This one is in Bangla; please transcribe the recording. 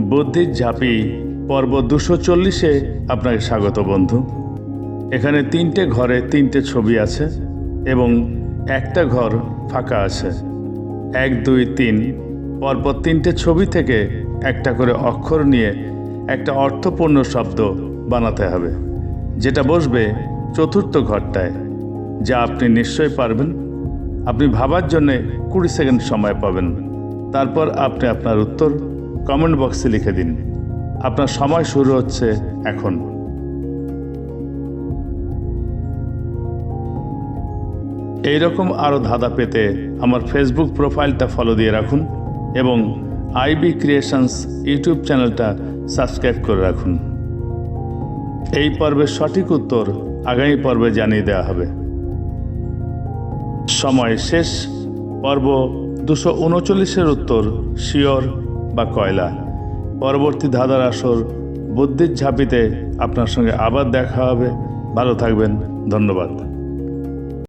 বুদ্ধির ঝাঁপি পর্ব 240-এ আপনাকে স্বাগত বন্ধু। এখানে 3টে ঘরে 3টে ছবি আছে এবং একটা ঘর ফাঁকা আছে। 1, 2, 3 পরপর 3টে ছবি থেকে একটা করে অক্ষর নিয়ে একটা অর্থপূর্ণ শব্দ বানাতে হবে, যেটা বসবে চতুর্থ ঘরটায়, যা আপনি নিশ্চয়ই পারবেন। আপনি ভাবার জন্য 20 সেকেন্ড সময় পাবেন। তারপর আপনি আপনার উত্তর কমেন্ট বক্সে লিখে দিন। আপনার সময় শুরু হচ্ছে এখন। এইরকম আরও ধাঁধা পেতে আমার ফেসবুক প্রোফাইলটা ফলো দিয়ে রাখুন এবং আইবি ক্রিয়েশনস ইউটিউব চ্যানেলটা সাবস্ক্রাইব করে রাখুন। এই পর্বের সঠিক উত্তর আগামী পর্বে জানিয়ে দেওয়া হবে। সময় শেষ। পর্ব 239-এর উত্তর শিওর বা কয়লা। পরবর্তী ধাঁধার আসর বুদ্ধির ঝাঁপিতে আপনার সঙ্গে আবার দেখা হবে। ভালো থাকবেন। ধন্যবাদ।